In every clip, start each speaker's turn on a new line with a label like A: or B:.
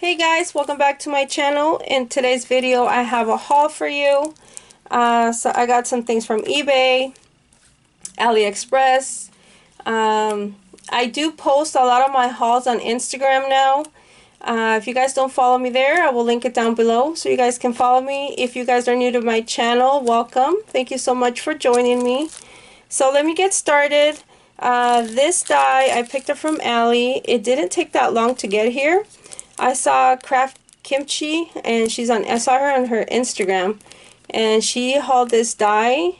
A: Hey guys, welcome back to my channel. In today's video I have a haul for you. So I got some things from eBay, AliExpress. I do post a lot of my hauls on Instagram now. If you guys don't follow me there, I will link it down below so you guys can follow me. If you guys are new to my channel, welcome. Thank you so much for joining me. So let me get started. This die I picked up from Ali. It didn't take that long to get here. I saw Crafty Kimchi, and I saw her on her Instagram, and she hauled this die.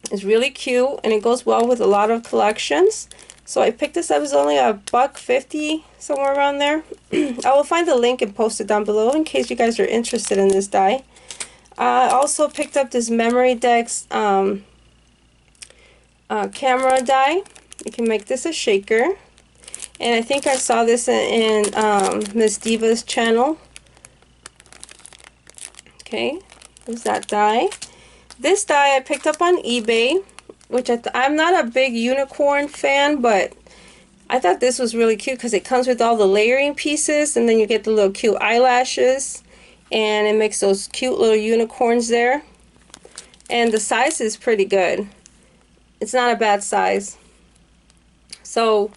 A: It's really cute, and it goes well with a lot of collections. So I picked this up. It was only $1.50, somewhere around there. I will find the link and post it down below in case you guys are interested in this die. I also picked up this Memory Decks camera die. You can make this a shaker. And I think I saw this in Miss Diva's channel. Okay, there's that die. This die I picked up on eBay, which I'm not a big unicorn fan, but I thought this was really cute because it comes with all the layering pieces, and then you get the little cute eyelashes, and it makes those cute little unicorns there. And the size is pretty good. It's not a bad size. So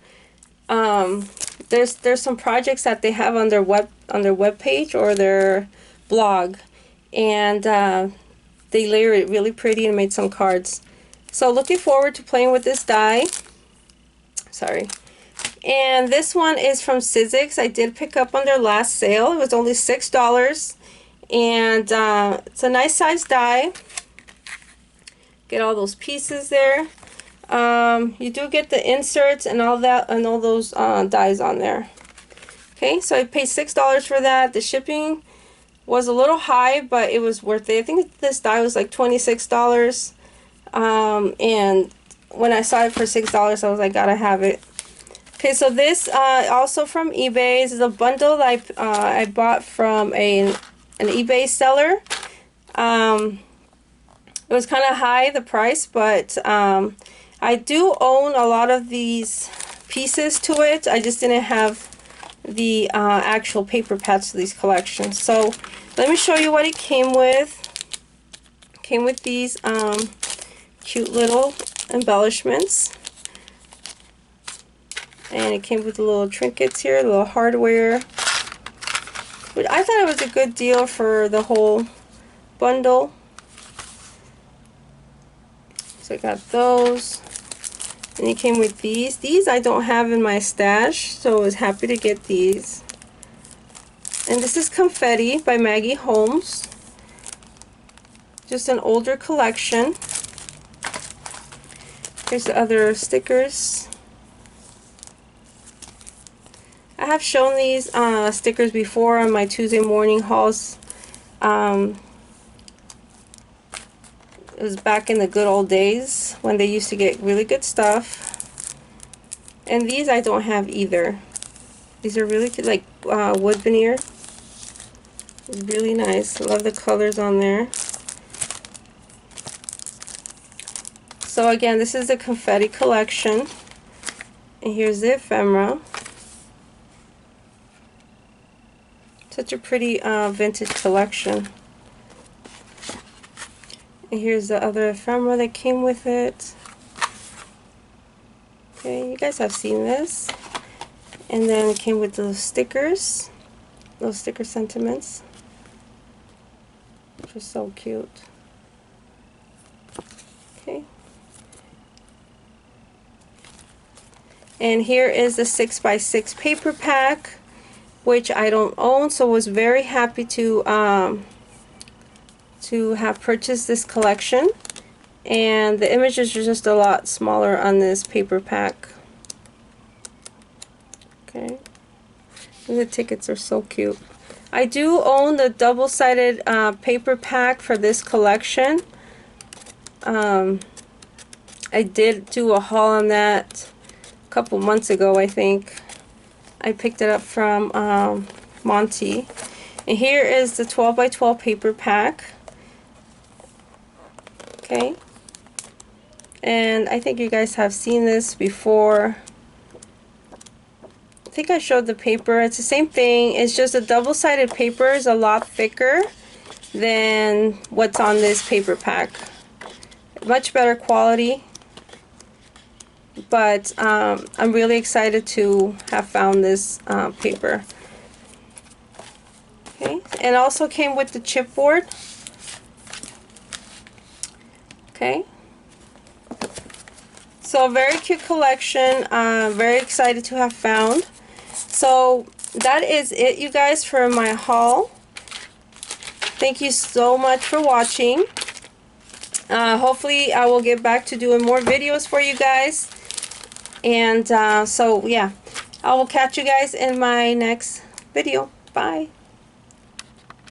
A: there's some projects that they have on their web page or their blog, and they layer it really pretty and made some cards. So looking forward to playing with this die. Sorry. And this one is from Sizzix. I did pick up on their last sale. It was only $6, and it's a nice size die. Get all those pieces there. You do get the inserts and all that, and all those dies on there. Okay, so I paid $6 for that. The shipping was a little high, but it was worth it. I think this die was like $26. And when I saw it for $6, I was like, gotta have it. Okay, so this also from eBay. This is a bundle that I bought from an eBay seller. It was kind of high, the price, but I do own a lot of these pieces to it. I just didn't have the actual paper pads to these collections. So let me show you what it came with. It came with these cute little embellishments. And it came with the little trinkets here, the little hardware. But I thought it was a good deal for the whole bundle. So I got those. And it came with these. These I don't have in my stash, so I was happy to get these. And this is Confetti by Maggie Holmes. Just an older collection. Here's the other stickers. I have shown these stickers before on my Tuesday morning hauls. It was back in the good old days when they used to get really good stuff. And these I don't have either. These are really cute, like wood veneer. Really nice. I love the colors on there. So again, this is the Confetti collection. And here's the ephemera. Such a pretty vintage collection. And here's the other ephemera that came with it. Okay, you guys have seen this. And then it came with those stickers. Those sticker sentiments. Which are so cute. Okay. And here is the 6x6 paper pack, which I don't own, so was very happy to have purchased this collection. And the images are just a lot smaller on this paper pack. Okay, and the tickets are so cute. I do own the double-sided paper pack for this collection. I did do a haul on that a couple months ago, I think. I picked it up from Monty. And here is the 12x12 paper pack. Okay, and I think you guys have seen this before. think I showed the paper. It's the same thing. It's just a double-sided paper is a lot thicker than what's on this paper pack. Much better quality. But I'm really excited to have found this paper. Okay, and also came with the chipboard. Okay, so a very cute collection. Very excited to have found. So that is it, you guys, for my haul. Thank you so much for watching. Hopefully I will get back to doing more videos for you guys. And so yeah, I will catch you guys in my next video. Bye.